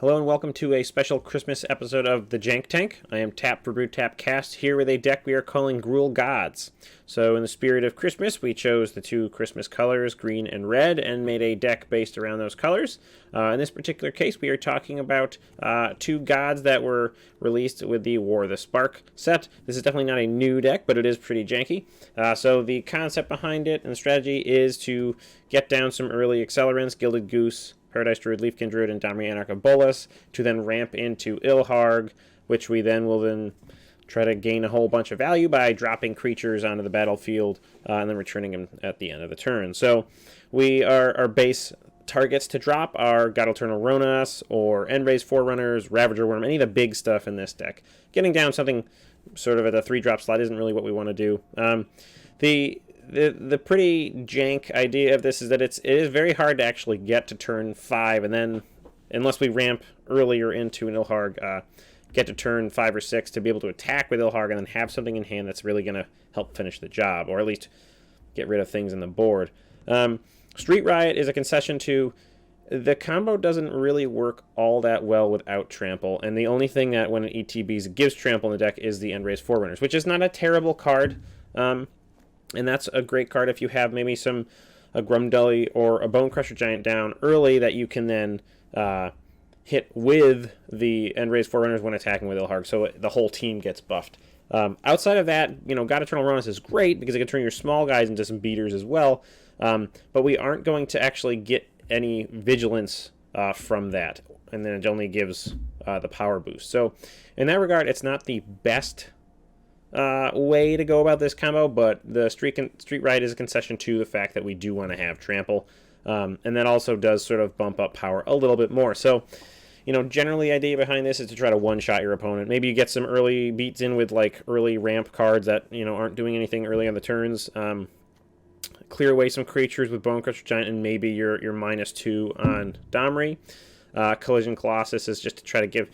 Hello and welcome to a special Christmas episode of the Jank Tank. I am Tap for Brew Tap Cast here with a deck we are calling Gruul Gods. So in the spirit of Christmas, we chose the two Christmas colors, green and red, and made a deck based around those colors. In this particular case, we are talking about two gods that were released with the War of the Spark set. This is definitely not a new deck, but it is pretty janky. So the concept behind it and the strategy is to get down some early accelerants, Gilded Goose, Paradise Druid, Leafkin Druid, and Domri Anarch of Bolas, to then ramp into Ilharg, which we then will try to gain a whole bunch of value by dropping creatures onto the battlefield and then returning them at the end of the turn. So our base targets to drop are God-Eternal Rhonas or End-Raze Forerunners, Ravager Worm, any of the big stuff in this deck. Getting down something sort of at a 3-drop slot isn't really what we want to do. The pretty jank idea of this is that it is very hard to actually get to turn 5, and then, unless we ramp earlier into an Ilharg, get to turn 5 or 6 to be able to attack with Ilharg and then have something in hand that's really going to help finish the job, or at least get rid of things on the board. Street Riot is a concession to the combo doesn't really work all that well without Trample, and the only thing that when it ETBs gives Trample in the deck is the End-Raze Forerunners, which is not a terrible card. And that's a great card if you have maybe a Grumdully or a Bone Crusher Giant down early that you can then hit with the End-Raze Forerunners when attacking with Ilharg, so the whole team gets buffed. Outside of that, God-Eternal Rhonas is great because it can turn your small guys into some beaters as well, but we aren't going to actually get any vigilance from that, and then it only gives the power boost. So in that regard, it's not the best way to go about this combo, but the Street Riot is a concession to the fact that we do want to have Trample, and that also does sort of bump up power a little bit more. So, generally the idea behind this is to try to one-shot your opponent. Maybe you get some early beats in with like early ramp cards that aren't doing anything early on the turns. Clear away some creatures with Bone Crusher Giant, and maybe your -2 on Domri. Collision Colossus is just to try to give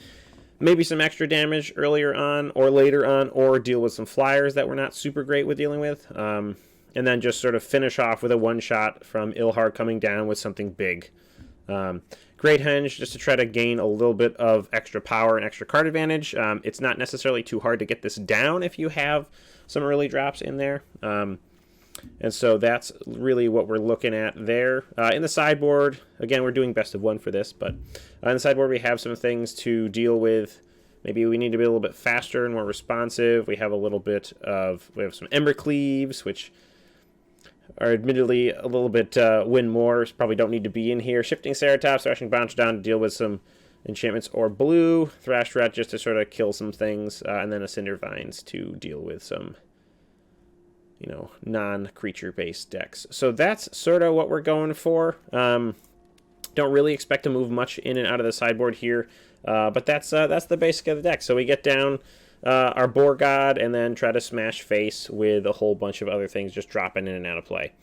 maybe some extra damage earlier on or later on, or deal with some flyers that we're not super great with dealing with. And then just sort of finish off with a one-shot from Ilharg coming down with something big. Great Henge, just to try to gain a little bit of extra power and extra card advantage. It's not necessarily too hard to get this down if you have some early drops in there. And so that's really what we're looking at there. In the sideboard, again, we're doing best of one for this, but in the sideboard we have some things to deal with. Maybe we need to be a little bit faster and more responsive. We have some Ember Cleaves, which are admittedly a little bit win more. Probably don't need to be in here. Shifting Ceratops, Thrashing Bounce down to deal with some enchantments or blue. Thrash Rat just to sort of kill some things, and then a Cinder Vines to deal with some non-creature based decks. So that's sort of what we're going for. Don't really expect to move much in and out of the sideboard here, but that's the basic of the deck. So we get down our Boar God and then try to smash face with a whole bunch of other things just dropping in and out of play.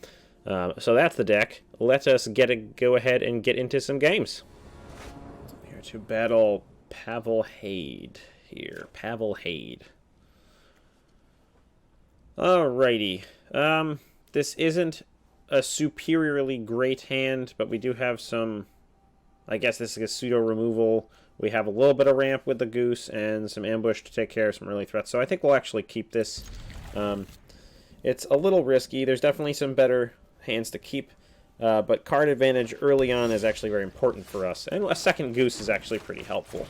So that's the deck. Let us go ahead and get into some games. Here to battle Cavalcade here. Cavalcade. Alrighty. This isn't a superiorly great hand, but we do have some, I guess this is a pseudo removal. We have a little bit of ramp with the Goose and some ambush to take care of some early threats. So I think we'll actually keep this. It's a little risky. There's definitely some better hands to keep, but card advantage early on is actually very important for us. And a second Goose is actually pretty helpful.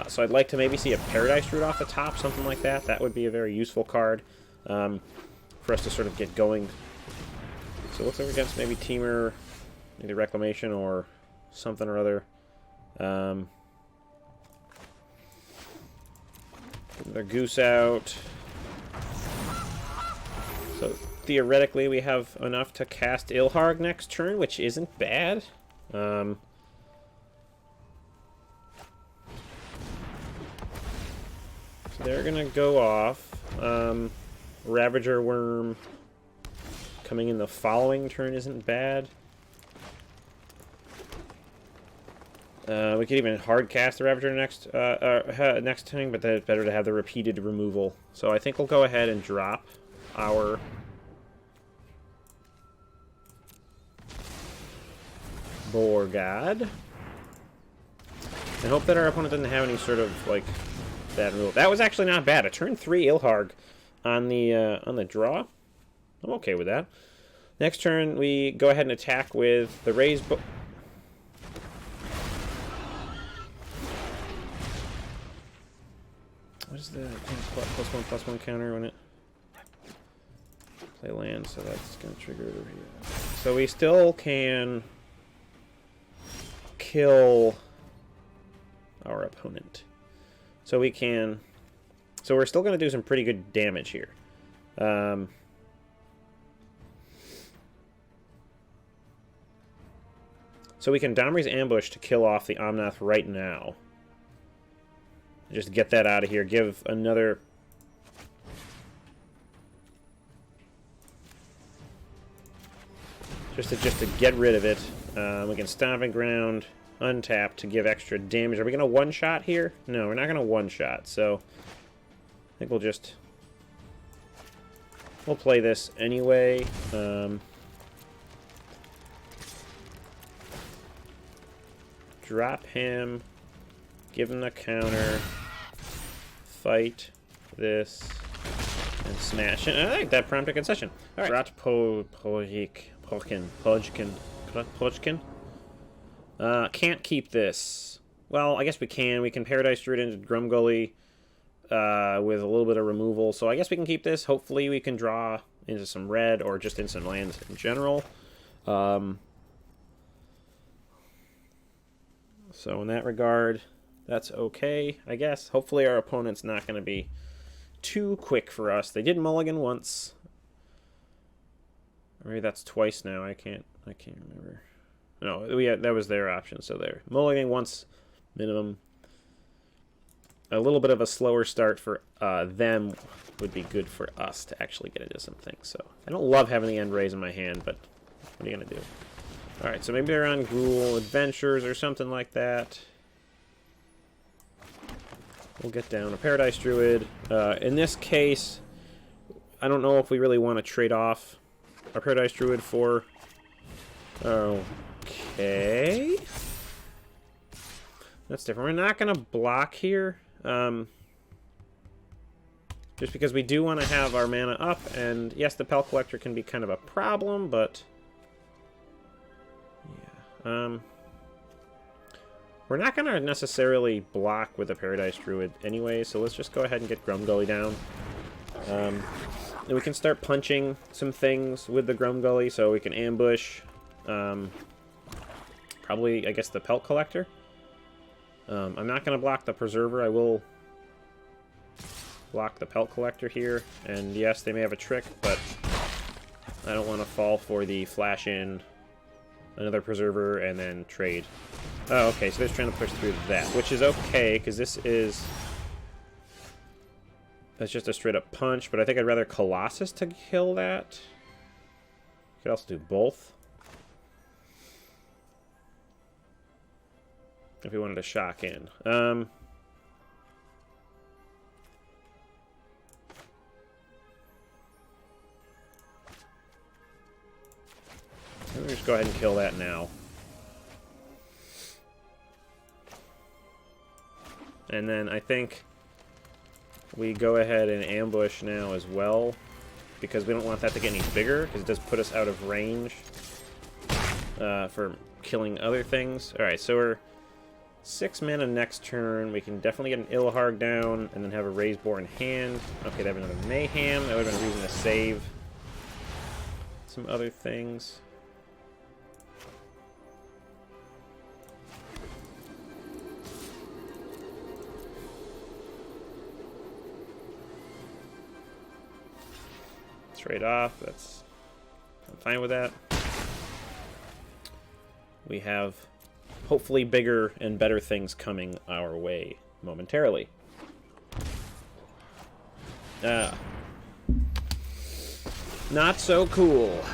So I'd like to maybe see a Paradise Druid off the top, something like that. That would be a very useful card. For us to sort of get going. So it looks like we're against maybe Temur, either Reclamation or something or other. Their Goose out. So theoretically we have enough to cast Ilharg next turn, which isn't bad. So they're gonna go off. Ravager Worm coming in the following turn isn't bad. We could even hard cast the Ravager next turn, but it's better to have the repeated removal. So I think we'll go ahead and drop our Boar God. And hope that our opponent doesn't have any sort of, like, bad rule. That was actually not bad. A turn 3 Ilharg on the draw. I'm okay with that. Next turn, we go ahead and attack with the Raze-Boar. What is the +1/+1 counter when it play land? So that's going to trigger. So we still can kill our opponent. So we can. So we're still going to do some pretty good damage here. So we can Domri's Ambush to kill off the Omnath right now. Just get that out of here. Give another... Just to get rid of it. We can Stomping Ground, untap to give extra damage. Are we going to one-shot here? No, we're not going to one-shot. So I think we'll just... We'll play this anyway. Drop him. Give him the counter. Fight this. And smash it. I think that prompted concession. Alright. Pojkin. Can't keep this. Well, I guess we can. We can Paradise Druid into Gruul with a little bit of removal. So I guess we can keep this. Hopefully we can draw into some red or just instant lands in general. So in that regard, that's okay, I guess. Hopefully our opponent's not going to be too quick for us. They did mulligan once. Or maybe that's twice now. I can't remember. No, that was their option. So they're mulliganing once minimum. A little bit of a slower start for them would be good for us to actually get into some things. So I don't love having the end raise in my hand, but what are you going to do? Alright, so maybe they're on Gruul Adventures or something like that. We'll get down a Paradise Druid. In this case, I don't know if we really want to trade off our Paradise Druid for... Okay. That's different. We're not going to block here. Just because we do want to have our mana up. And yes, the Pel Collector can be kind of a problem, but... Yeah. We're not going to necessarily block with a Paradise Druid anyway, so let's just go ahead and get Gruul down. And we can start punching some things with the Gruul, so we can ambush. Probably, I guess, the Pelt Collector. I'm not going to block the Preserver. I will block the Pelt Collector here. And yes, they may have a trick, but I don't want to fall for the flash in another Preserver and then trade. Oh, okay, so they're trying to push through that, which is okay, because this is... That's just a straight-up punch, but I think I'd rather Colossus to kill that. Could also do both. If we wanted to shock in. Let me just go ahead and kill that now. And then I think we go ahead and ambush now as well, because we don't want that to get any bigger, because it does put us out of range for killing other things. Alright, so we're 6 mana next turn. We can definitely get an Ilharg down, and then have a Raze-Boar in hand. Okay, they have another Mayhem. That would have been a reason to save some other things. Trade off. I'm fine with that. We have hopefully bigger and better things coming our way momentarily. Not so cool.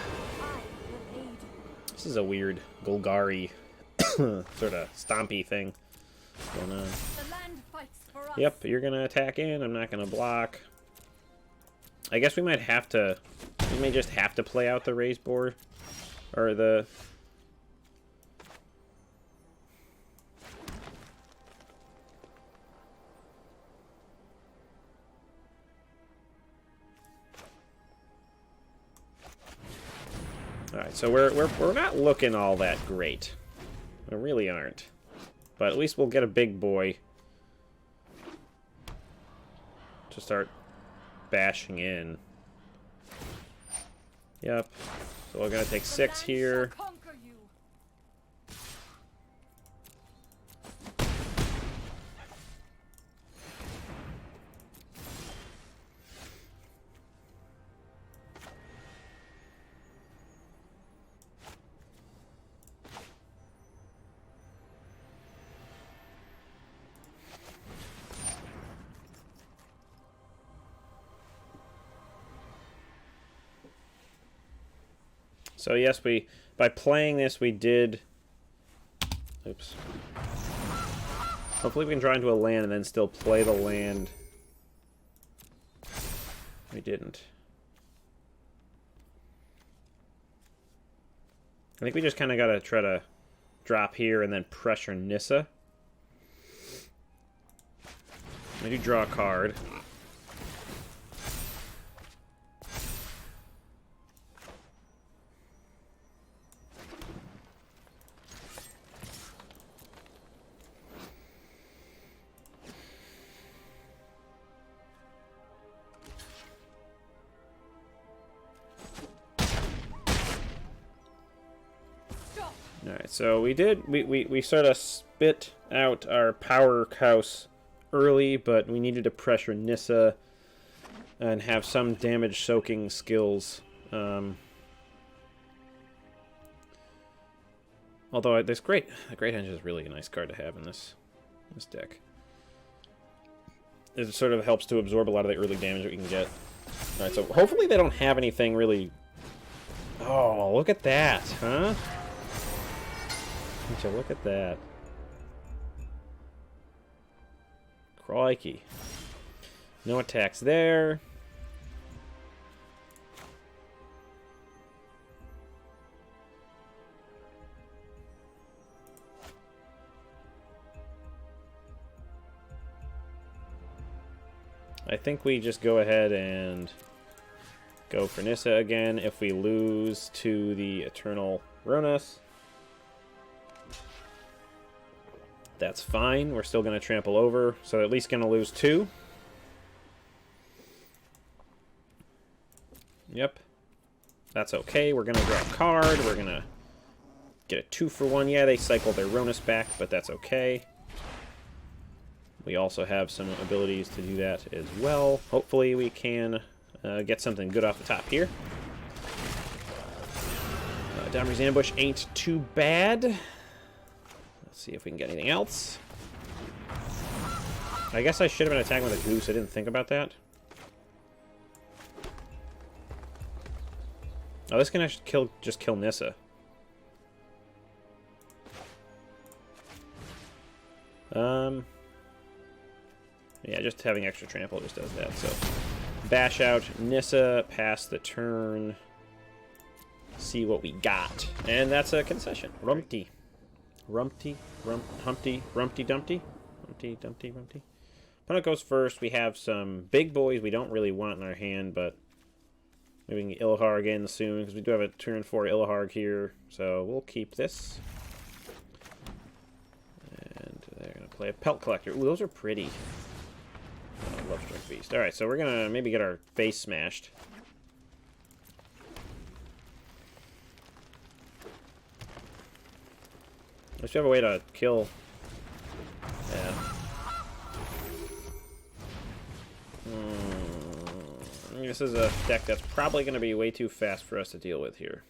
This is a weird Golgari sort of stompy thing going on. Yep, you're gonna attack in. I'm not gonna block. I guess we might have to... We may just have to play out the Raze-Boar. Or the... Alright, so we're not looking all that great. We really aren't. But at least we'll get a big boy to start bashing in. Yep. So we're going to take 6 here. So yes, by playing this, we did... Oops. Hopefully we can draw into a land and then still play the land. We didn't. I think we just kind of got to try to drop here and then pressure Nissa. I do draw a card. Alright, so we sort of spit out our powerhouse early, but we needed to pressure Nissa and have some damage soaking skills. Although the Great Henge is really a nice card to have in this deck. It sort of helps to absorb a lot of the early damage that we can get. Alright, so hopefully they don't have anything really... Oh, look at that, huh? Would you look at that. Crikey. No attacks there. I think we just go ahead and go for Nissa again if we lose to the Eternal Rhonas. That's fine. We're still going to trample over, so at least going to lose 2. Yep. That's okay. We're going to draw a card. We're going to get a 2-for-1. Yeah, they cycled their Rhonas back, but that's okay. We also have some abilities to do that as well. Hopefully we can get something good off the top here. Domri's Ambush ain't too bad. See if we can get anything else. I guess I should have been attacking with a goose. I didn't think about that. Oh, this can actually just kill Nissa. Yeah, just having extra trample just does that. So, bash out Nissa, pass the turn, see what we got, and that's a concession. Rumpty. Humpty Dumpty. Opponent goes first. We have some big boys we don't really want in our hand, but maybe we can get Ilharg in soon, because we do have a turn 4 Ilharg here, so we'll keep this. And they're going to play a Pelt Collector. Ooh, those are pretty. I love Strike Beast. Alright, so we're going to maybe get our face smashed. I should have a way to kill. Yeah. This is a deck that's probably going to be way too fast for us to deal with here.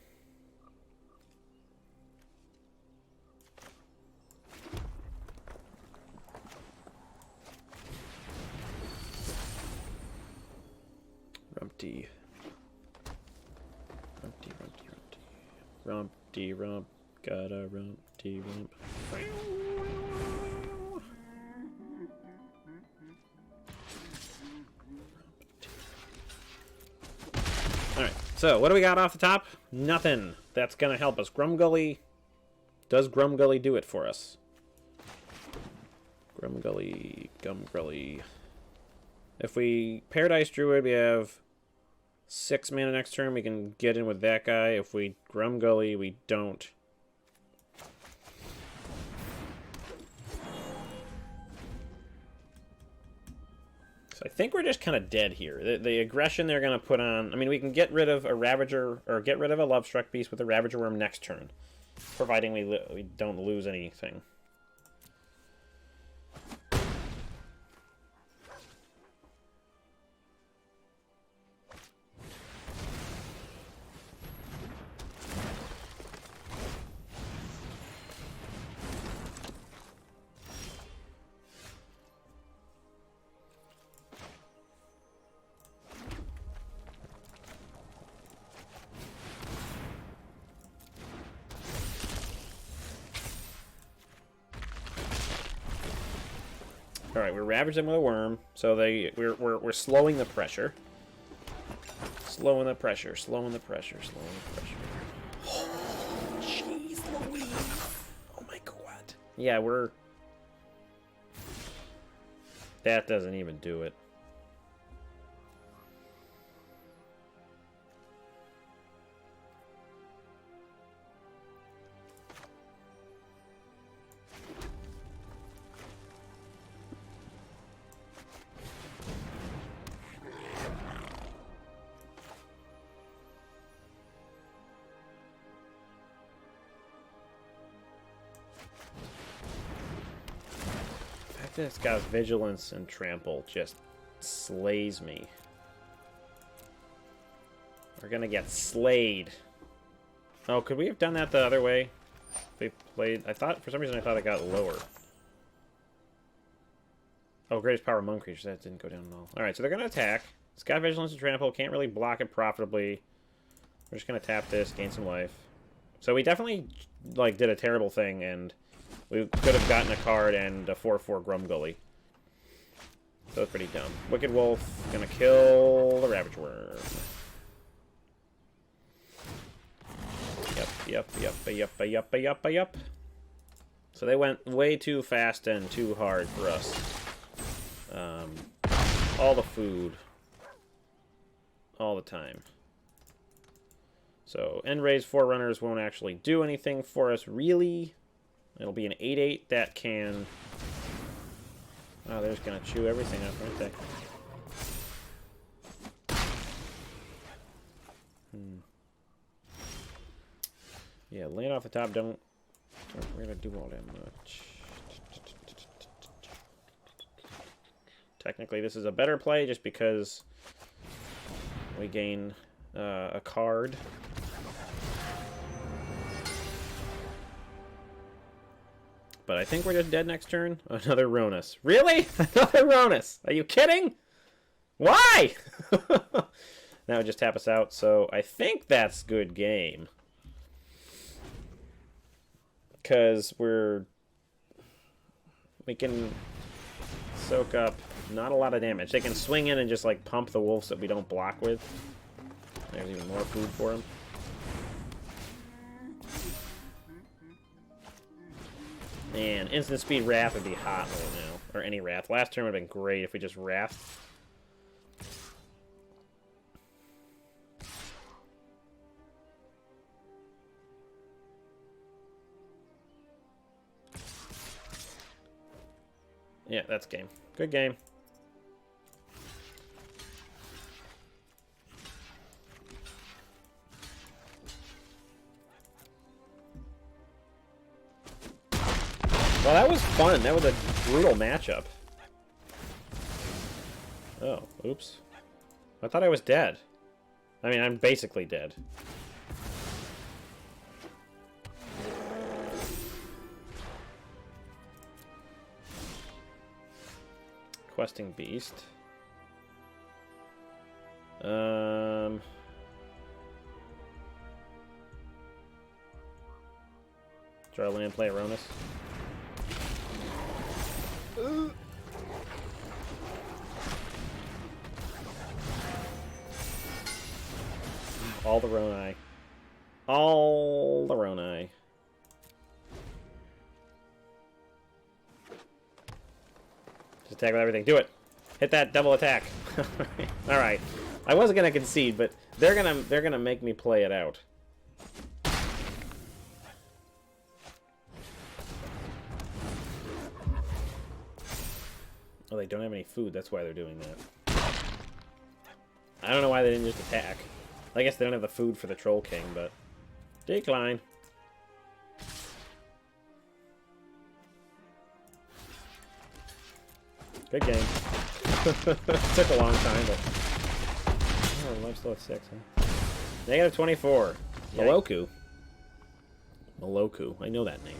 Rumpty. Rumpty rump. Gotta rumpty rump. Alright, so what do we got off the top? Nothing. That's gonna help us. Grumgully. Does Grumgully do it for us? Grumgully. If we Paradise Druid, we have 6 mana next turn. We can get in with that guy. If we Grumgully, we don't. So I think we're just kind of dead here. The aggression they're going to put on... I mean, we can get rid of a Ravager, or get rid of a Lovestruck Beast with a Ravager Worm next turn, providing we don't lose anything. All right, we're ravaging them with a worm, so we're slowing the pressure. Slowing the pressure, slowing the pressure, slowing the pressure. Oh, jeez Louise. Oh my god. Yeah, we're... That doesn't even do it. This guy's Vigilance and Trample just slays me. We're gonna get slayed. Oh, could we have done that the other way? They played... I thought, for some reason, I thought it got lower. Oh, greatest power among creatures. That didn't go down at all. Alright, so they're gonna attack. It's got Vigilance and Trample. Can't really block it profitably. We're just gonna tap this, gain some life. So we definitely, like, did a terrible thing, and... we could have gotten a card and a 4/4 Grumgully. So that's pretty dumb. Wicked Wolf, gonna kill the Ravage Worm. Yup. So they went way too fast and too hard for us. All the food. All the time. So, End-Raze Forerunners won't actually do anything for us, really. It'll be an 8/8 that can... Oh, they're just going to chew everything up, aren't they? Yeah, land off the top, don't really do all that much. Technically, this is a better play just because we gain a card. But I think we're just dead next turn. Another Rhonas. Really? Another Rhonas? Are you kidding? Why? That would just tap us out. So I think that's good game. Because we can soak up not a lot of damage. They can swing in and just like pump the wolves that we don't block with. There's even more food for them. And instant speed Wrath would be hot right now. Or any Wrath. Last turn would have been great if we just Wrath. Yeah, that's game. Good game. Well, that was fun. That was a brutal matchup. Oh, oops. I thought I was dead. I mean, I'm basically dead. Questing Beast. Draw land, play Rhonas. All the Rhoni. All the Rhoni. Just attack with everything. Do it. Hit that double attack. Alright. I wasn't gonna concede, but they're gonna make me play it out. Oh, they don't have any food. That's why they're doing that. I don't know why they didn't just attack. I guess they don't have the food for the Troll King, but... Decline. Good game. Took a long time, but... Oh, I'm still at 6, huh? Negative 24. Moloku. Moloku. I know that name.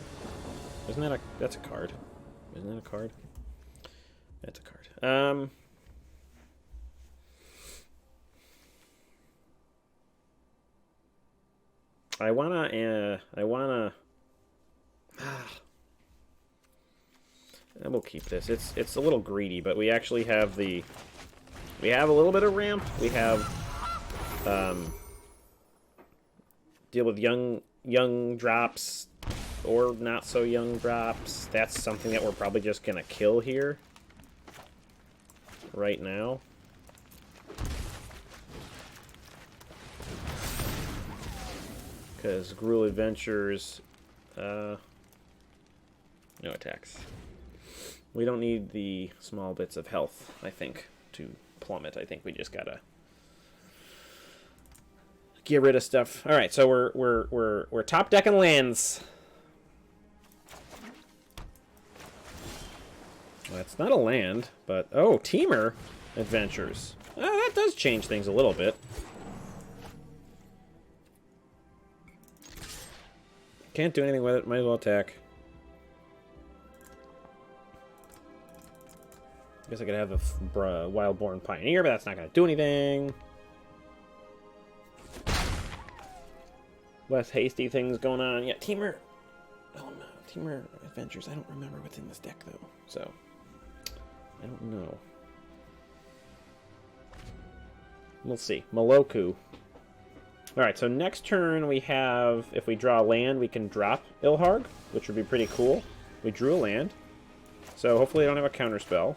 Isn't that a... That's a card. Isn't that a card? That's a card. I wanna... we'll keep this. It's a little greedy, but we actually have the... We have a little bit of ramp. We have... deal with young drops or not so young drops. That's something that we're probably just gonna kill here. Right now. Because Gruul Adventures, no attacks. We don't need the small bits of health, I think, to plummet. I think we just gotta get rid of stuff. All right, so we're top decking lands. Well, that's not a land, but oh, Temur Adventures. Oh, that does change things a little bit. Can't do anything with it. Might as well attack. Guess I could have a Wildborn Pioneer, but that's not going to do anything. Less hasty things going on. Yeah, Temur. Oh no, Temur Adventures. I don't remember what's in this deck though, so I don't know. We'll see. Moloku. Alright, so next turn we have, if we draw land, we can drop Ilharg, which would be pretty cool. We drew a land, so hopefully I don't have a counterspell.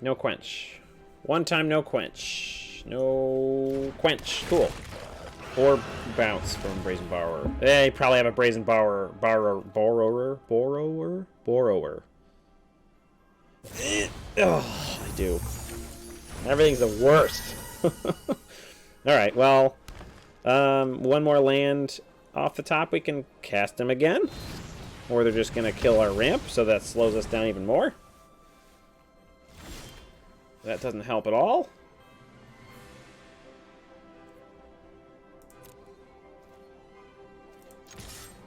No quench. One time no quench. No quench. Cool. Or bounce from Brazen Borrower. They probably have a Brazen Borrower. Borrower. Oh, I do. Everything's the worst. Alright, well, one more land off the top, we can cast them again. Or they're just going to kill our ramp, so that slows us down even more. That doesn't help at all.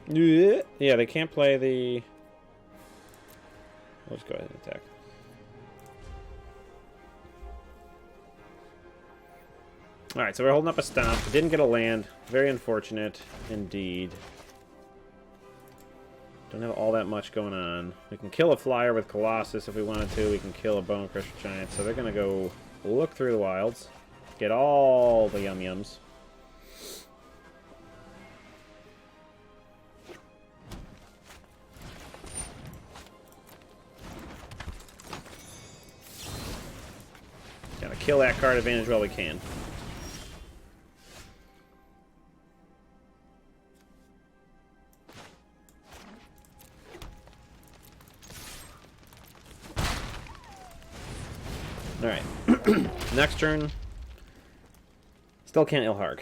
Yeah, they can't play the... Let's go ahead and attack. Alright, so we're holding up a stomp. Didn't get a land. Very unfortunate indeed. Don't have all that much going on. We can kill a flyer with Colossus if we wanted to. We can kill a Bone Crusher Giant. So they're going to go look through the wilds. Get all the yum-yums. Gotta kill that card advantage while we can. Alright. Next turn. Still can't Ilharg.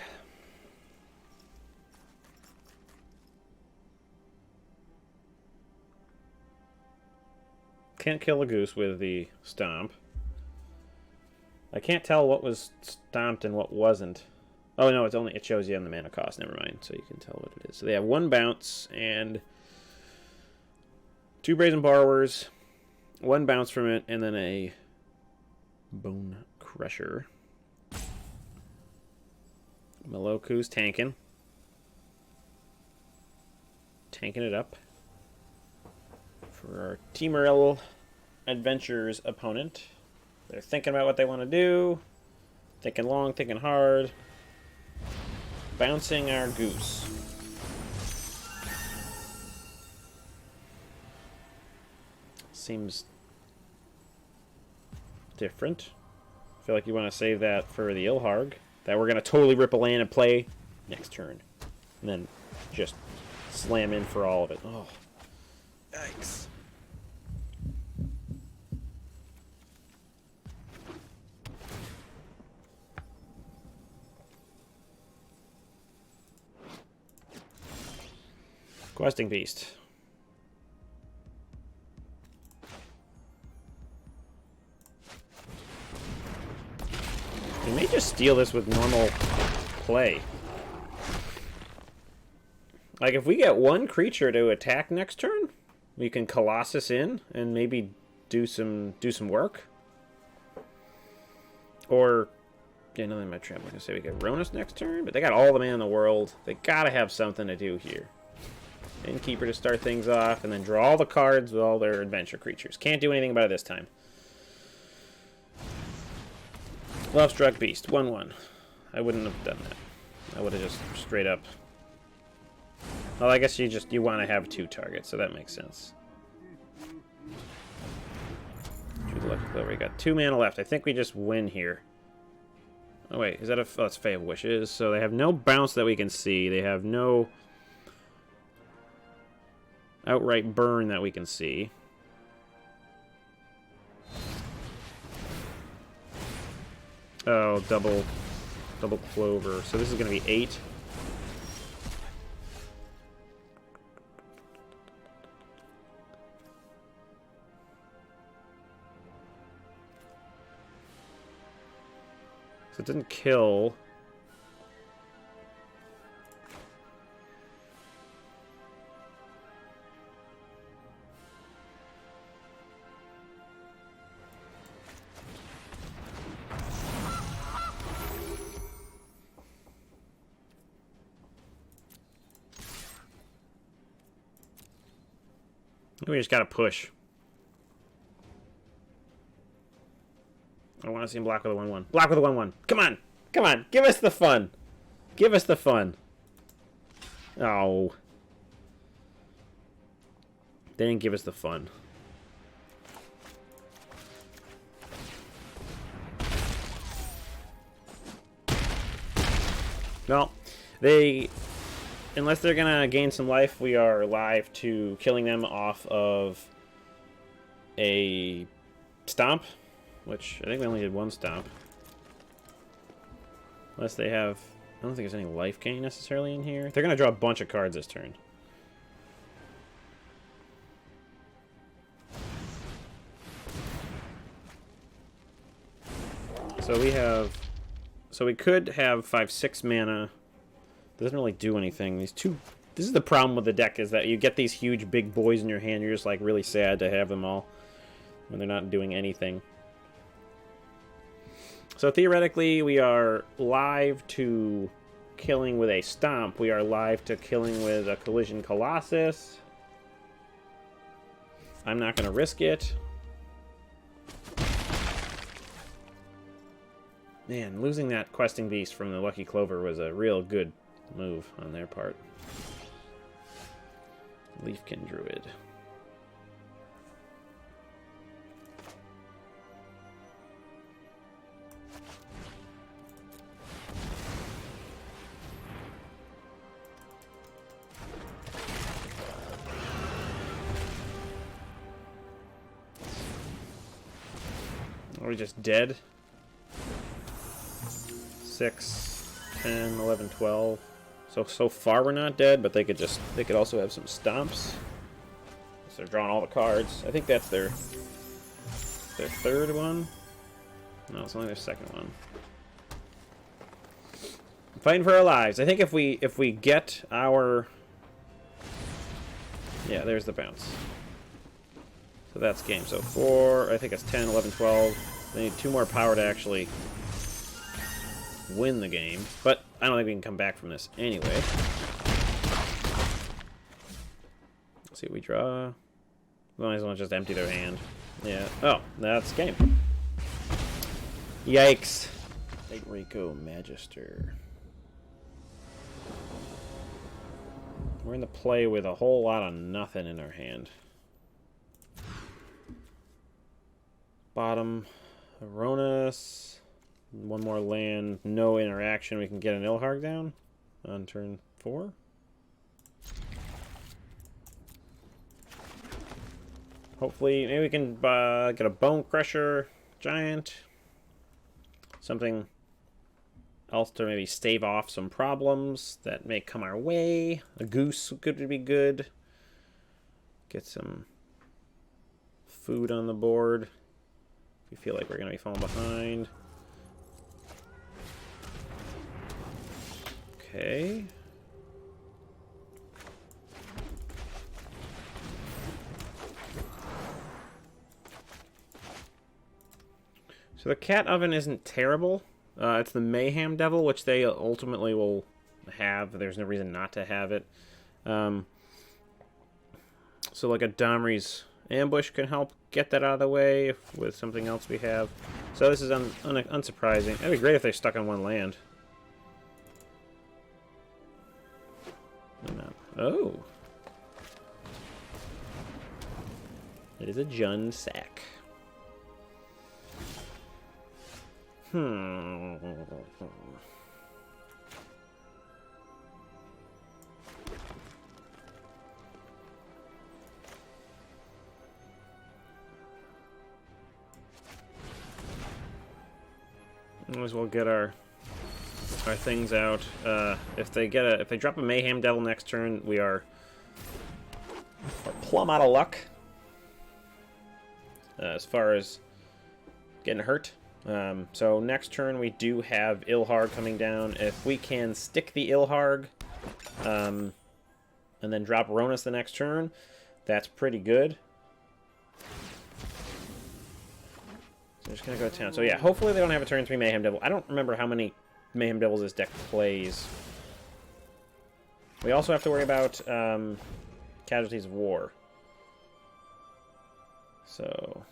Can't kill a goose with the stomp. I can't tell what was stomped and what wasn't. Oh no, it shows you on the mana cost. Never mind. So you can tell what it is. So they have one bounce and two Brazen Borrowers, one bounce from it, and then a Bone Crusher. Moloku's tanking. Tanking it up for our Temur Adventures opponent. They're thinking about what they want to do. Thinking long, thinking hard. Bouncing our goose. Seems different. I feel like you want to save that for the Ilharg. That we're going to totally rip a land and play next turn. And then just slam in for all of it. Oh, yikes. Questing Beast. We may just steal this with normal play. Like, if we get one creature to attack next turn, we can Colossus in and maybe do some work. Or, yeah, nothing in my trap. I'm going to say we get Rhonas next turn, but they got all the mana in the world. They got to have something to do here. Innkeeper to start things off, and then draw all the cards with all their adventure creatures. Can't do anything about it this time. Lovestruck Beast, 1/1. I wouldn't have done that. I would have just straight up... Well, I guess you want to have 2 targets, so that makes sense. We got 2 mana left. I think we just win here. Oh, wait. Is that a... Oh, it's Fae of Wishes. So they have no bounce that we can see. They have no... outright burn that we can see. Oh, double clover. So this is going to be 8. So it didn't kill. We just gotta push. I want to see him block with a 1/1. Block with a 1/1. Come on! Come on! Give us the fun! Give us the fun! Oh. They didn't give us the fun. Well, they... Unless they're going to gain some life, we are live to killing them off of a Stomp, which I think we only did 1 Stomp. Unless they have... I don't think there's any life gain necessarily in here. They're going to draw a bunch of cards this turn. So we have... So we could have 5/6 mana. Doesn't really do anything. These two... This is the problem with the deck, is that you get these huge big boys in your hand. You're just like really sad to have them all when they're not doing anything. So theoretically, we are live to killing with a Stomp. We are live to killing with a Collision Colossus. I'm not going to risk it. Man, losing that Questing Beast from the Lucky Clover was a real good move on their part. Leafkin Druid. Are we just dead? 6, 10, 11, 12. So far we're not dead, but they could also have some stomps. So they're drawing all the cards. I think that's their third one. No, it's only their second one. Fighting for our lives. I think if we get our... Yeah, there's the bounce. So that's game. So 4, I think it's 10, 11, 12. They need 2 more power to actually win the game. But I don't think we can come back from this anyway. Let's see what we draw. Might as well just empty their hand. Yeah. Oh, that's game. Yikes. Late Rico Magister. We're in the play with a whole lot of nothing in our hand. Bottom Rhonas. One more land. No interaction. We can get an Ilharg down on turn 4. Hopefully, maybe we can get a Bone Crusher Giant. Something else to maybe stave off some problems that may come our way. A Goose could be good. Get some food on the board if we feel like we're going to be falling behind. Okay. So the Cat Oven isn't terrible. It's the Mayhem Devil, which they ultimately will have. There's no reason not to have it. So like a Domri's Ambush can help get that out of the way with something else we have. So this is unsurprising. It'd be great if they stuck on one land. Oh. It is a Jund Sack. Might as well get our things out. If they drop a Mayhem Devil next turn, we're plumb out of luck as far as getting hurt. So next turn we do have Ilharg coming down. If we can stick the Ilharg and then drop Rhonas the next turn, that's pretty good. So I'm just going to go to town. So yeah, hopefully they don't have a turn 3 Mayhem Devil. I don't remember how many Mayhem Devils this deck plays. We also have to worry about Casualties of War. So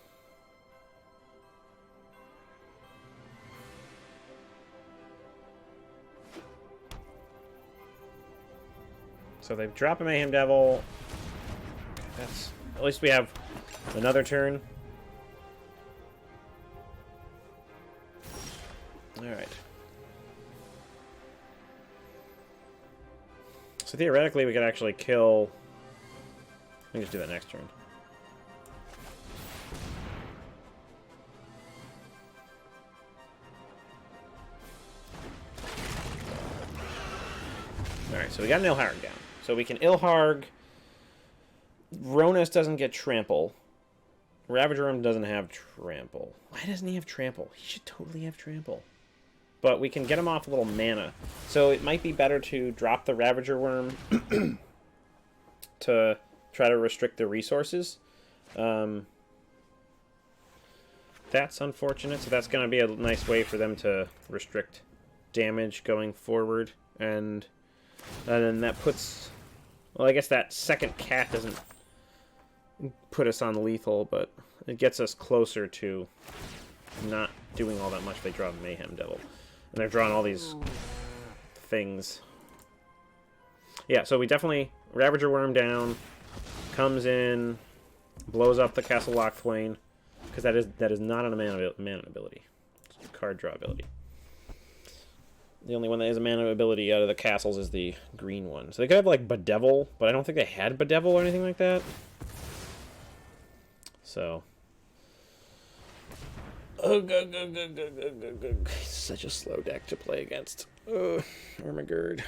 they drop a Mayhem Devil. That's at least we have another turn. Alright. So theoretically we could actually kill... We can just do that next turn. Alright, so we got an Ilharg down. So we can Ilharg. Rhonas doesn't get Trample. Ravager Worm doesn't have Trample. Why doesn't he have Trample? He should totally have Trample. But we can get him off a little mana. So it might be better to drop the Ravager Worm to try to restrict the resources. That's unfortunate. So that's going to be a nice way for them to restrict damage going forward. And then that puts... Well, I guess that second cat doesn't put us on lethal, but it gets us closer to not doing all that much if they draw a Mayhem Devil. And they're drawing all these things. Yeah, so we definitely... Ravager Worm down, comes in, blows up the Castle Lockthwain, because that is not a mana ability. It's a card draw ability. The only one that is a mana ability out of the castles is the green one. So they could have, like, Bedevil, but I don't think they had Bedevil or anything like that. So... Ugh. Such a slow deck to play against. Ugh, Armagerd.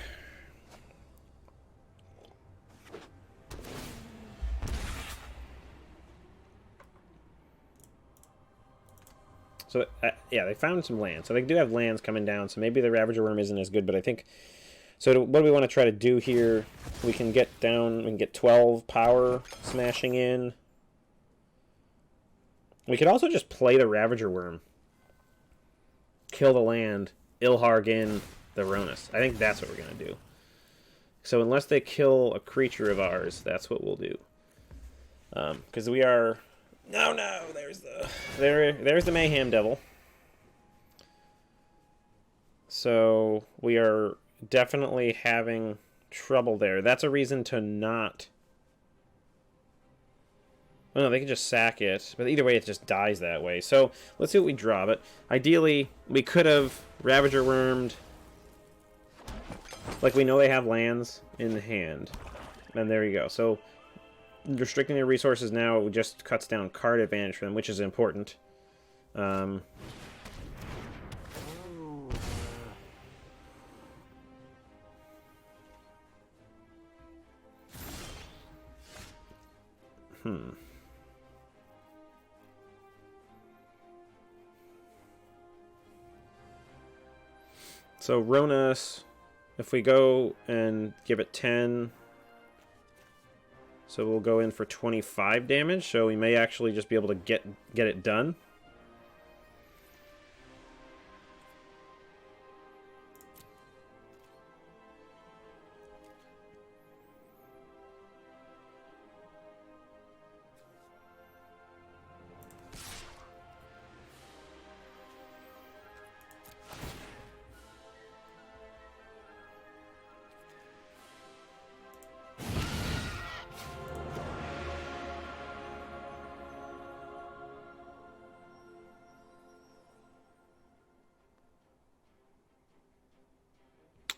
So, yeah, they found some land. So they do have lands coming down, so maybe the Ravager Worm isn't as good, but I think... So what do we want to try to do here? We can get down, we can get 12 power smashing in. We could also just play the Ravager Worm. Kill the land, Ilharg in the Rhonas. I think that's what we're going to do. So unless they kill a creature of ours, that's what we'll do. Because we are... No, there's the Mayhem Devil. So we are definitely having trouble there. That's a reason to not... Oh no, they can just sack it. But either way, it just dies that way. So let's see what we draw. But ideally, we could have Ravager Wormed. Like, we know they have lands in the hand. And there you go. So restricting their resources now just cuts down card advantage for them, which is important. So Rhonas, if we go and give it 10, so we'll go in for 25 damage, so we may actually just be able to get it done.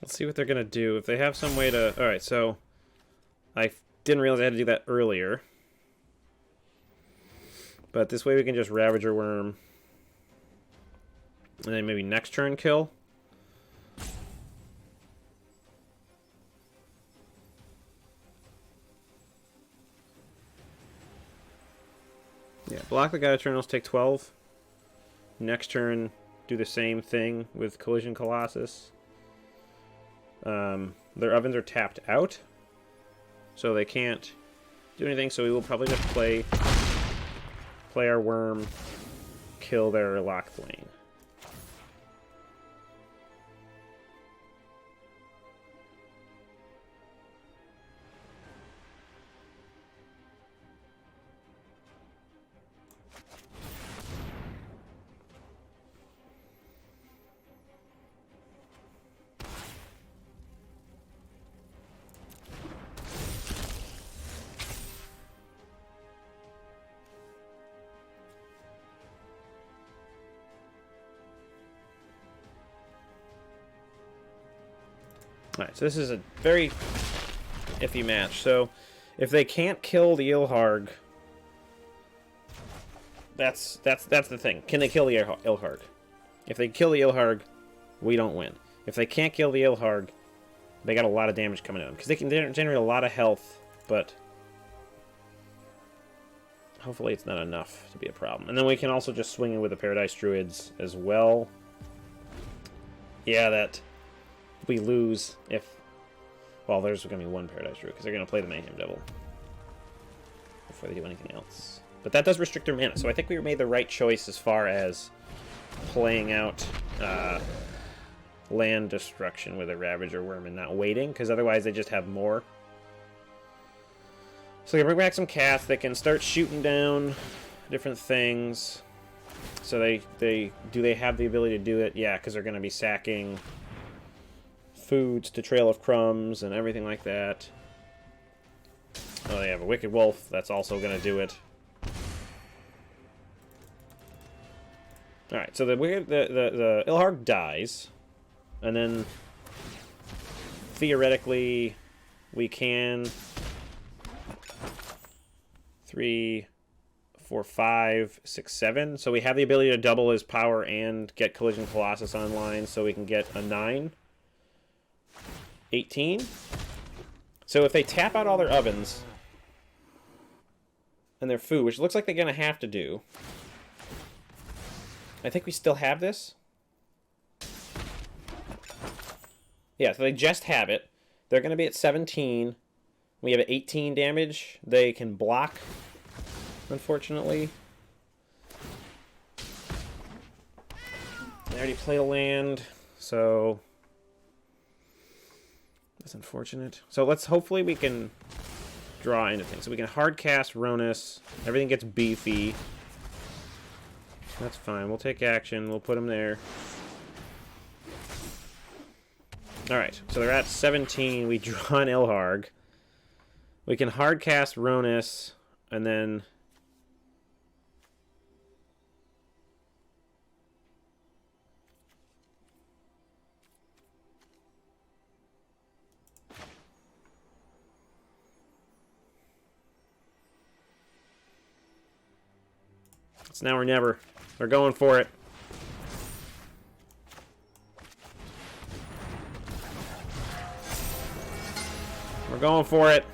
Let's see what they're going to do. If they have some way to... Alright, so... I didn't realize I had to do that earlier. But this way we can just Ravager Worm. And then maybe next turn kill. Yeah, block the God-Eternals, take 12. Next turn, do the same thing with Collision Colossus. Their ovens are tapped out, so they can't do anything, so we will probably just play our worm, kill their lock lane. Alright, so this is a very iffy match. So, if they can't kill the Ilharg, that's the thing. Can they kill the Ilharg? If they kill the Ilharg, we don't win. If they can't kill the Ilharg, they got a lot of damage coming at them. Because they can generate a lot of health, but hopefully it's not enough to be a problem. And then we can also just swing in with the Paradise Druids as well. Yeah, that... we lose if... well, there's going to be one Paradise Druid, because they're going to play the Mayhem Devil before they do anything else. But that does restrict their mana, so I think we made the right choice as far as playing out land destruction with a Ravager Worm and not waiting, because otherwise they just have more. So they bring back some cats, they can start shooting down different things. So they have the ability to do it? Yeah, because they're going to be sacking foods to Trail of Crumbs and everything like that. Oh, they have a Wicked Wolf. That's also going to do it. Alright, so the Ilharg dies. And then theoretically we can 3, 4, 5, 6, 7. So we have the ability to double his power and get Collision Colossus online, so we can get a 9. 18. So if they tap out all their ovens and their food, which looks like they're going to have to do, I think we still have this. Yeah, so they just have it. They're going to be at 17. We have 18 damage. They can block, unfortunately. They already played a land, so... that's unfortunate. So let's hopefully we can draw into things. So we can hard cast Rhonas. Everything gets beefy. That's fine. We'll take action. We'll put them there. Alright, so they're at 17. We draw an Ilharg. We can hard cast Rhonas, and then It's now or never. They're going for it. We're going for it.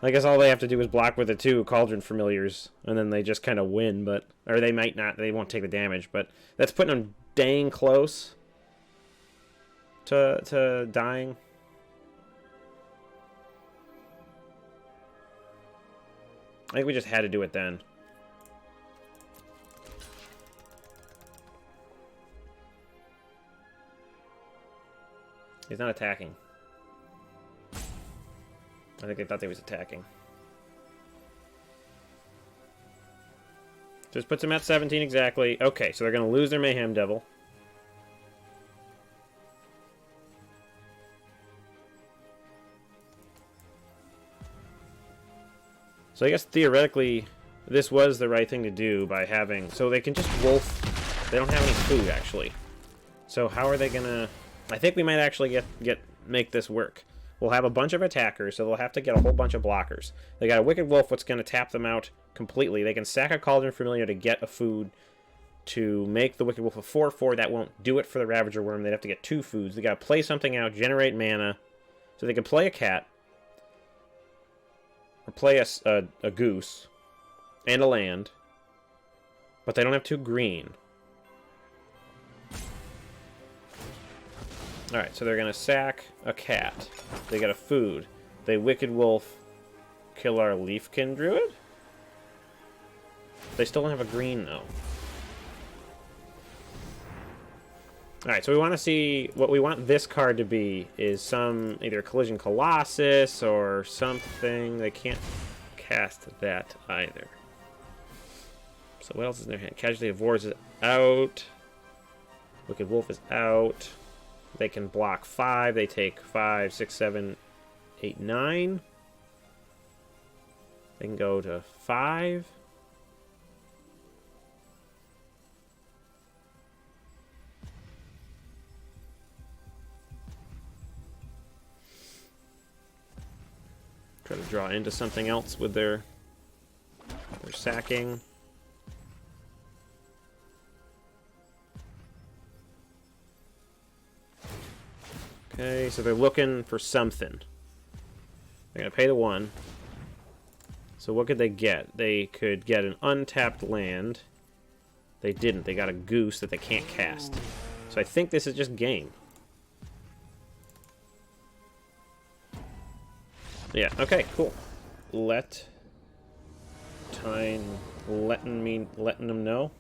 I guess all they have to do is block with the 2 Cauldron Familiars, and then they just kind of win, but... Or they might not, they won't take the damage, but that's putting them dang close to dying. I think we just had to do it then. He's not attacking. I think they thought they was attacking. Just puts him at 17 exactly. Okay, so they're going to lose their Mayhem Devil. So I guess theoretically, this was the right thing to do by having... So they can just wolf... They don't have any food, actually. So how are they going to... I think we might actually make this work. We'll have a bunch of attackers, so they'll have to get a whole bunch of blockers. They got a Wicked Wolf, what's going to tap them out completely. They can sack a Cauldron Familiar to get a food to make the Wicked Wolf a 4/4. That won't do it for the Ravager Worm. They'd have to get 2 foods. They got to play something out, generate mana, so they can play a cat, or play a goose, and a land, but they don't have 2 green. Alright, so they're going to sack a cat. They get a food. They Wicked Wolf kill our Leafkin Druid? They still don't have a green, though. Alright, so we want to see... What we want this card to be is some... Either Collision Colossus or something. They can't cast that either. So what else is in their hand? Casualty of Wars is out. Wicked Wolf is out. They can block 5. They take 5, 6, 7, 8, 9. They can go to 5. Try to draw into something else with their sacking. Okay, so they're looking for something. They're going to pay the 1. So what could they get? They could get an untapped land. They didn't. They got a goose that they can't cast. So I think this is just game. Yeah, okay, cool. Letting them know?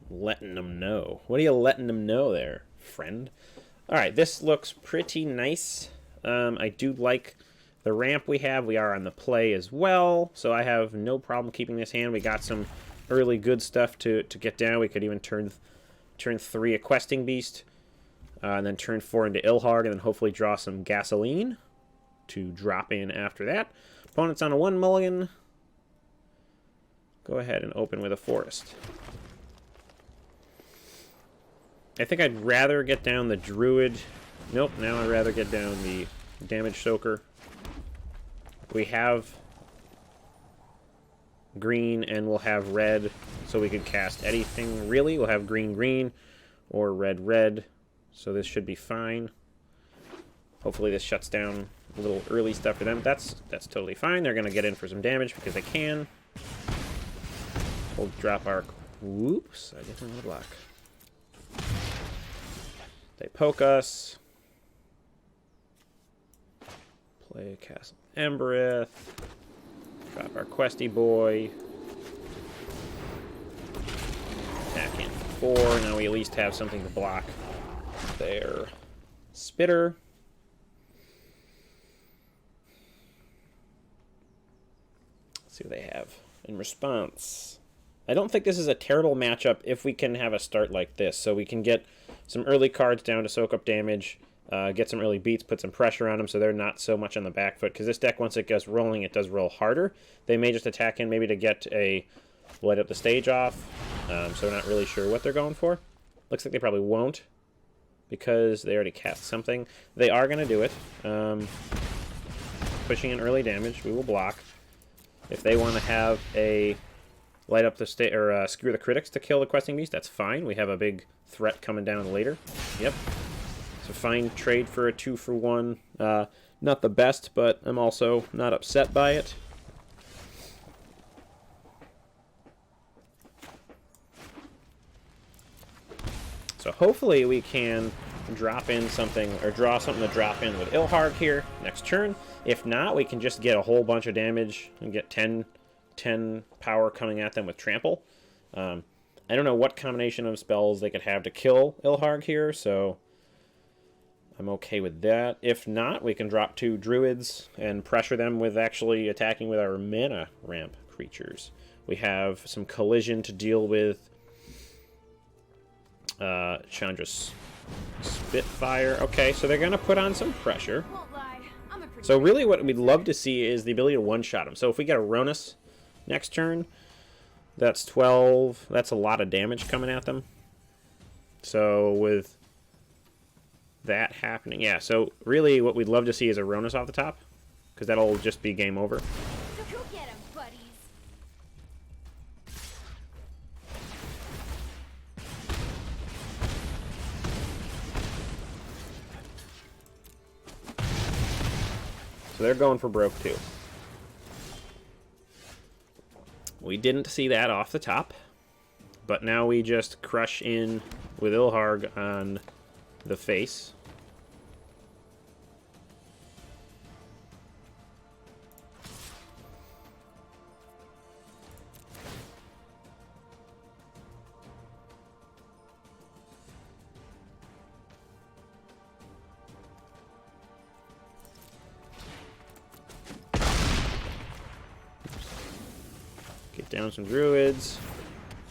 Letting them know. What are you letting them know there, friend? Alright, this looks pretty nice. I do like the ramp we have. We are on the play as well, so I have no problem keeping this hand. We got some early good stuff to get down. We could even turn 3 a Questing Beast, and then turn 4 into Ilharg, and then hopefully draw some gasoline to drop in after that. Opponent's on a 1 mulligan. Go ahead and open with a Forest. I think I'd rather get down the Druid. Nope, now I'd rather get down the Damage Soaker. We have green and we'll have red, so we could cast anything, really. We'll have green, green, or red, red, so this should be fine. Hopefully this shuts down a little early stuff for them. That's totally fine. They're going to get in for some damage because they can. We'll drop our... Whoops, I didn't want to block. They poke us. Play Castle Embereth. Drop our Questy Boy. Attack in 4. Now we at least have something to block their Spitter. Let's see what they have in response. I don't think this is a terrible matchup if we can have a start like this. So we can get some early cards down to soak up damage, get some early beats, put some pressure on them so they're not so much on the back foot. Because this deck, once it gets rolling, it does roll harder. They may just attack in maybe to get a light up the stage off. So we're not really sure what they're going for. Looks like they probably won't because they already cast something. They are going to do it. Pushing in early damage, we will block. If they want to have a light up the skewer the critics to kill the questing beast. That's fine. We have a big threat coming down later. Yep. It's a fine trade for a 2-for-1. Not the best, but I'm also not upset by it. So hopefully we can drop in something, or draw something to drop in with Ilharg here next turn. If not, we can just get a whole bunch of damage and get 10 power coming at them with Trample. I don't know what combination of spells they could have to kill Ilharg here, so I'm okay with that. If not, we can drop 2 Druids and pressure them with actually attacking with our mana ramp creatures. We have some collision to deal with. Chandra's Spitfire. Okay, so they're going to put on some pressure. So really what we'd love to see is the ability to one-shot them. So if we get a Rhonas next turn, that's 12. That's a lot of damage coming at them. So with that happening, yeah, so really what we'd love to see is a Rhonas off the top, because that'll just be game over. Go get 'em, buddies. So they're going for broke too. We didn't see that off the top, but now we just crush in with Ilharg on the face. Get down some Druids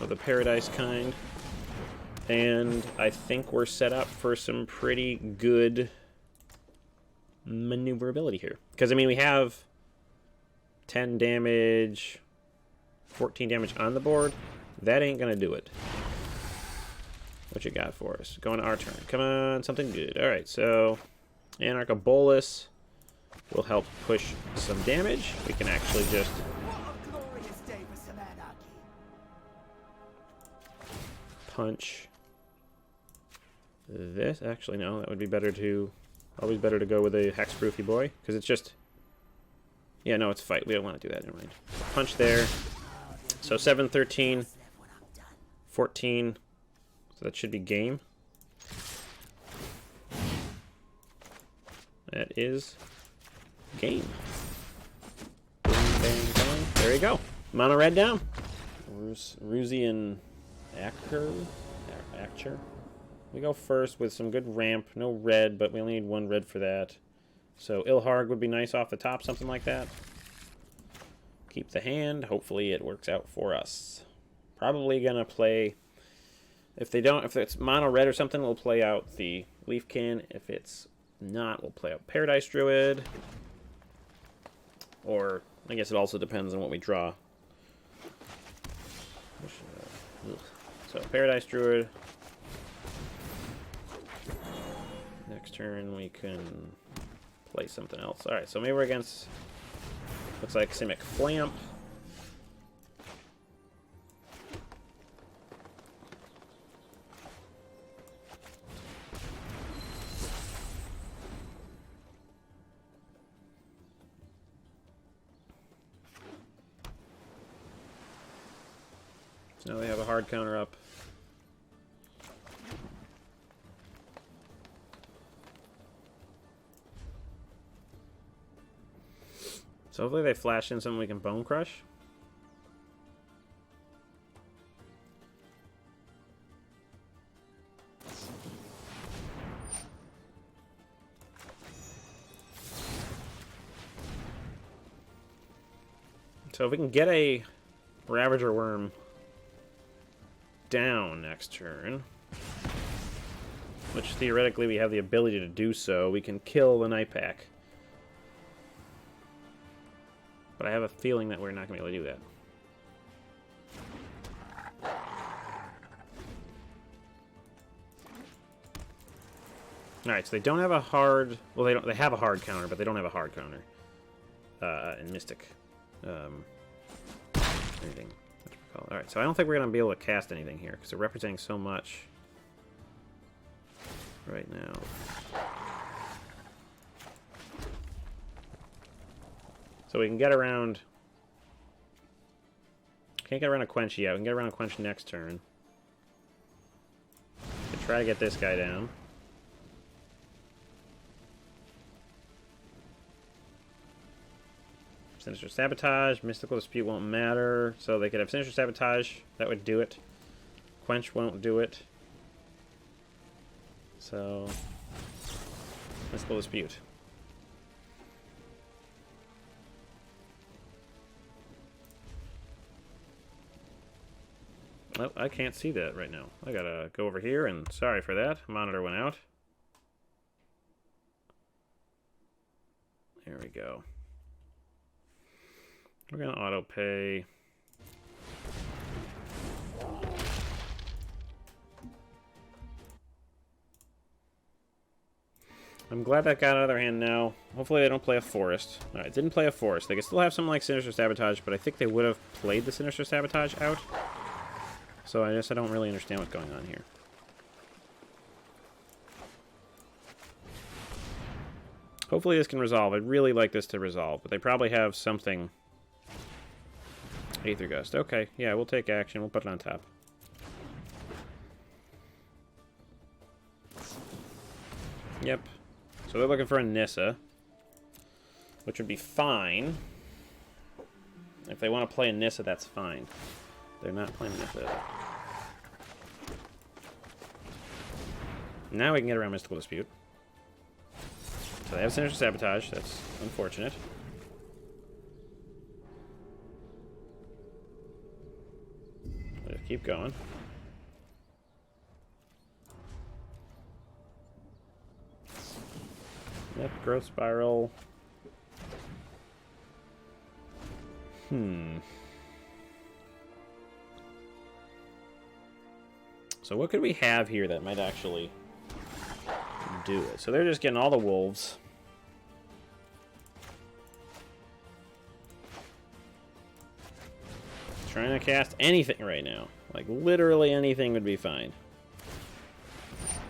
of the Paradise kind. And I think we're set up for some pretty good maneuverability here. Because, I mean, we have 10 damage, 14 damage on the board. That ain't going to do it. What you got for us? Going to our turn. Come on, something good. Alright, so Anarcha Bolus will help push some damage. We can actually just punch this. Actually, no, that would be better to... Always better to go with a hexproofy boy, because it's just... Yeah, no, it's fight. We don't want to do that. Never mind. Punch there. So 7, 13, 14. So that should be game. That is game. Boom, bang, bang. There you go. Mono red down. Ruzy and Actor. We go first with some good ramp. No red, but we only need 1 red for that. So Ilharg would be nice off the top, something like that. Keep the hand. Hopefully it works out for us. Probably gonna play... If it's mono red or something, we'll play out the Leafkin. If it's not, we'll play out Paradise Druid. Or, I guess it also depends on what we draw. So, Paradise Druid. Next turn, we can play something else. Alright, so maybe we're against... Looks like Simic Flamp. So now they have a hard counter up. So hopefully they flash in something we can Bone Crush. So if we can get a Ravager Worm down next turn, which theoretically we have the ability to do so, we can kill the Night Pack. But I have a feeling that we're not going to be able to do that. Alright, so they don't have a hard... Well, they have a hard counter, but they don't have a hard counter. In Mystic. Anything. well. Alright, so I don't think we're going to be able to cast anything here, because they're representing so much right now. So we can get around... Can't get around a Quench yet. We can get around a Quench next turn. We can try to get this guy down. Sinister Sabotage. Mystical Dispute won't matter. So they could have Sinister Sabotage. That would do it. Quench won't do it. So... Mystical Dispute. Oh, I can't see that right now. I gotta go over here, and sorry for that. Monitor went out. There we go. We're gonna auto pay. I'm glad that got out of their hand now. Hopefully they don't play a forest. Alright, didn't play a forest. They could still have something like Sinister Sabotage, but I think they would have played the Sinister Sabotage out. So I guess I don't really understand what's going on here. Hopefully this can resolve. I'd really like this to resolve, but they probably have something. Aether Gust. Okay, yeah, we'll take action. We'll put it on top. Yep. So they're looking for a Nissa, which would be fine. If they want to play a Nissa, that's fine. They're not playing Nissa. Now we can get around Mystical Dispute. So they have Sinister Sabotage. That's unfortunate. We'll just keep going. Yep, Growth Spiral. So what could we have here that might actually do it? So they're just getting all the wolves. Trying to cast anything right now. Like, literally anything would be fine.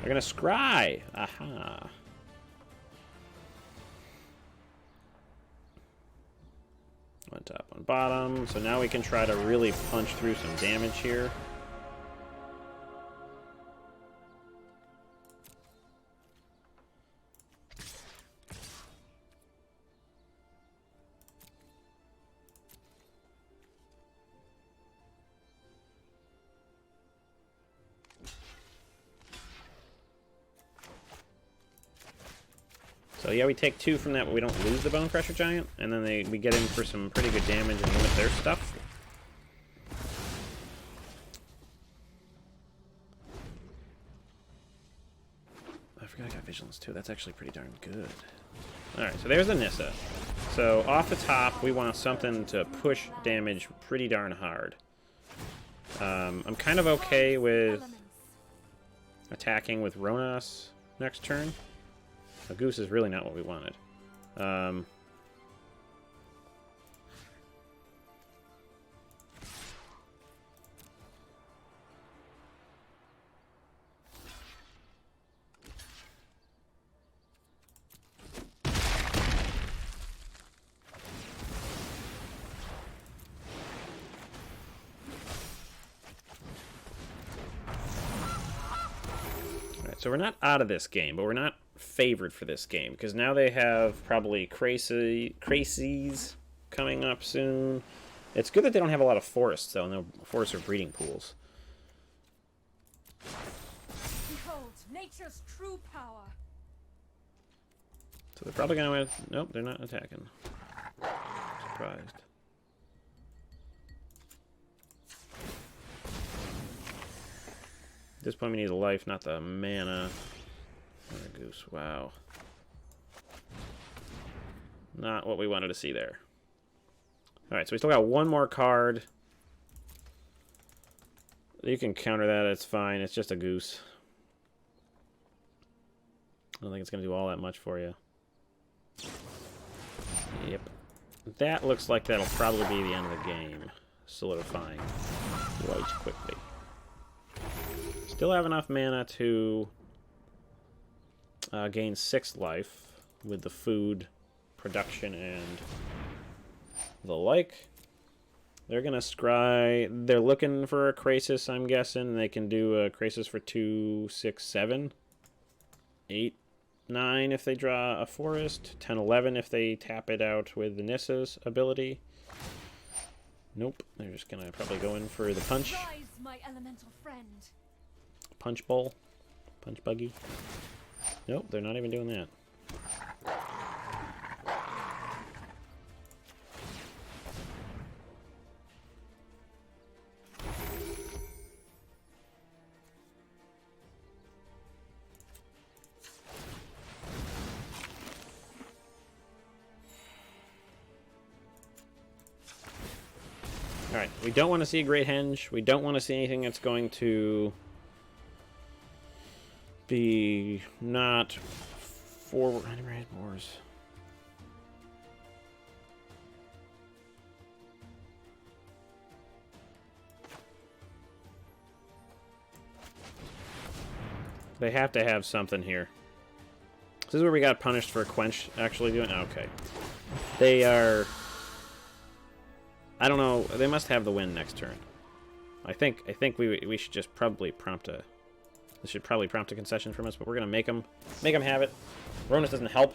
They're gonna scry! Aha! One top, one bottom. So now we can try to really punch through some damage here. So yeah, we take 2 from that, but we don't lose the Bone Crusher Giant, and then we get in for some pretty good damage and limit their stuff. I forgot I got Vigilance too. That's actually pretty darn good. Alright, so there's the Nissa. So off the top, we want something to push damage pretty darn hard. I'm kind of okay with attacking with Rhonas next turn. A goose is really not what we wanted. Alright, so we're not out of this game, but we're not favored for this game, because now they have probably Crazies coming up soon. It's good that they don't have a lot of forests, though, and no forests are breeding pools. Behold nature's true power. So they're probably going to... Nope, they're not attacking. Surprised. At this point, we need a life, not the mana. Another goose, wow. Not what we wanted to see there. Alright, so we still got one more card. You can counter that, it's fine. It's just a goose. I don't think it's going to do all that much for you. Yep. That looks like that'll probably be the end of the game. Solidifying. quite quickly. Still have enough mana to gain 6 life with the food production and the like. They're gonna scry. They're looking for a Krasis, I'm guessing. They can do a Krasis for 2, 6, 7, 8, 9 if they draw a forest, 10, 11 if they tap it out with the Nissa's ability. Nope, they're just gonna probably go in for the punch. Rise, my elemental friend. Punch bowl, punch buggy. Nope, they're not even doing that. Alright, we don't want to see a Great Henge. We don't want to see anything that's going to be not forward. Raze-Boars. They have to have something here. This is where we got punished for Quench actually doing. Okay. They are. I don't know. They must have the win next turn. I think we should just probably prompt a. This should probably prompt a concession from us, but we're gonna make them have it. Rhonas doesn't help.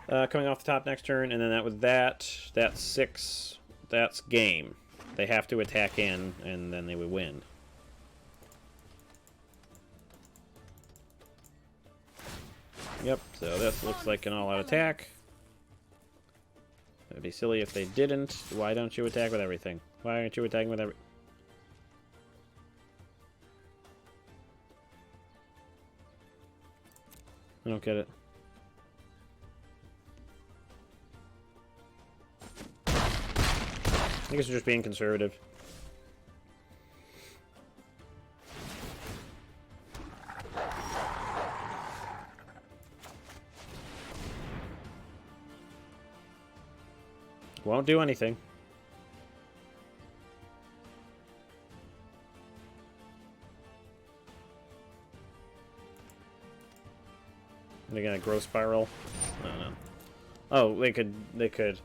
Coming off the top next turn, and then that was that. That's 6. That's game. They have to attack in, and then they would win. Yep. So this looks like an all-out attack. It'd be silly if they didn't. Why don't you attack with everything? Why aren't you attacking with every... I don't get it. I guess they're just being conservative. Won't do anything. They're gonna grow spiral. I don't know. Oh, they could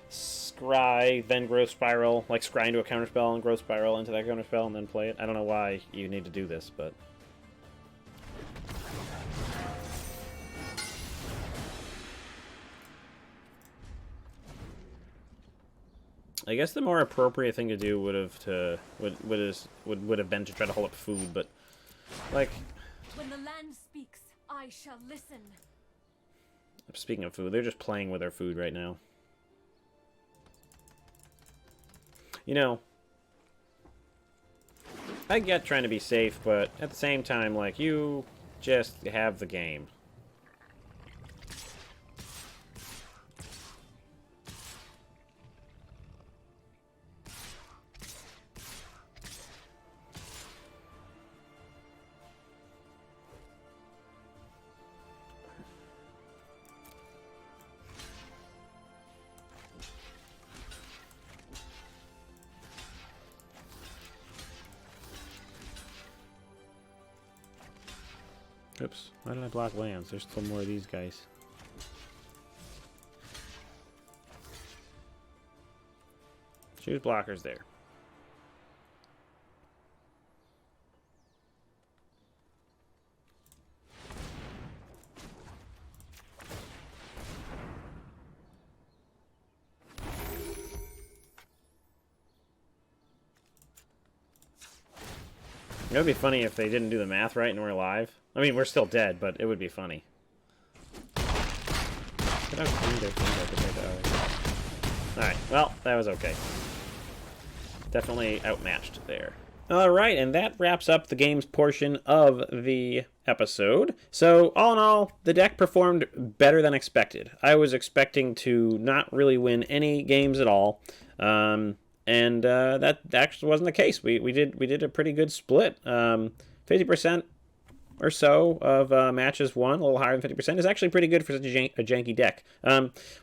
scry, then grow spiral, like scry into a counterspell and grow spiral into that counterspell and then play it. I don't know why you need to do this, but I guess the more appropriate thing to do would have been to try to hold up food, but like When the land speaks, I shall listen. Speaking of food, they're just playing with their food right now. You know, I get trying to be safe, but at the same time, like, you just have the game. Oops, why did I block lands? There's still more of these guys. Choose blockers there. It would be funny if they didn't do the math right and we're alive. I mean, we're still dead, but it would be funny. Alright, well, that was okay. Definitely outmatched there. Alright, and that wraps up the games portion of the episode. So, all in all, the deck performed better than expected. I was expecting to not really win any games at all. And that actually wasn't the case. We did a pretty good split. 50% or so of matches won, a little higher than 50%, is actually pretty good for such a janky deck.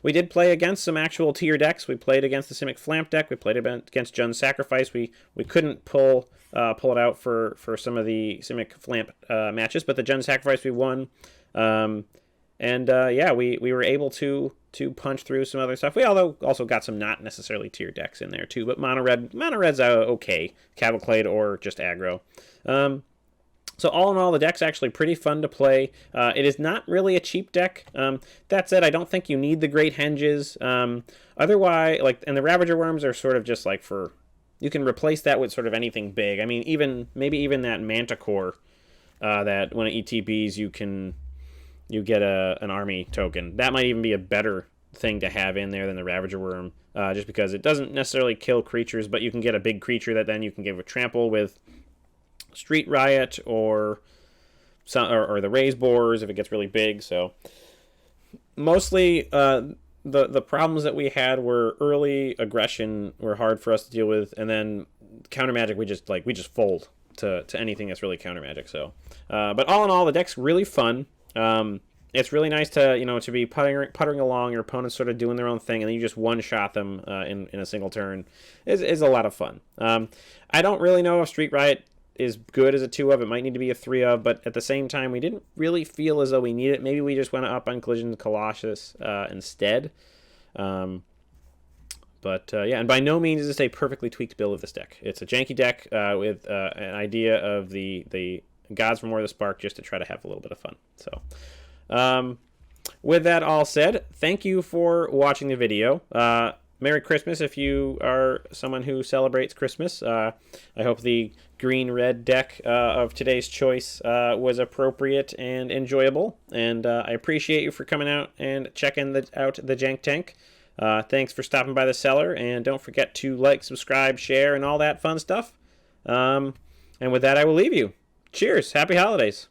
We did play against some actual tier decks. We played against the Simic Flamp deck. We played against Jun's Sacrifice. We couldn't pull it out for some of the Simic Flamp matches, but the Jun's Sacrifice we won. Yeah, we were able to punch through some other stuff. We also got some not necessarily tier decks in there too, but mono red's okay, Cavalcade or just aggro. So all in all, the deck's actually pretty fun to play. It is not really a cheap deck. That said, I don't think you need the great henges. Otherwise, and the Ravager Worms are sort of just like you can replace that with sort of anything big. I mean, maybe even that Manticore, that when it ETBs you get an army token. That might even be a better thing to have in there than the Ravager Worm, just because it doesn't necessarily kill creatures, but you can get a big creature that then you can give a trample with Street Riot or the Raze-Boars if it gets really big. So mostly the problems that we had were early aggression were hard for us to deal with, and then counter magic we just fold to anything that's really counter magic. So but all in all, the deck's really fun. It's really nice to be puttering along, your opponents sort of doing their own thing, and then you just one-shot them in a single turn. Is a lot of fun. I don't really know if Street Riot is good as a 2 of. It might need to be a 3 of, but at the same time, we didn't really feel as though we need it. Maybe we just went up on Collision Colossus instead. Yeah, and by no means is this a perfectly tweaked build of this deck. It's a janky deck with an idea of the Gods from War of the Spark, just to try to have a little bit of fun. So, with that all said, thank you for watching the video. Merry Christmas if you are someone who celebrates Christmas. I hope the green-red deck of today's choice was appropriate and enjoyable. And I appreciate you for coming out and checking out the Jank Tank. Thanks for stopping by the cellar. And don't forget to like, subscribe, share, and all that fun stuff. And with that, I will leave you. Cheers. Happy holidays.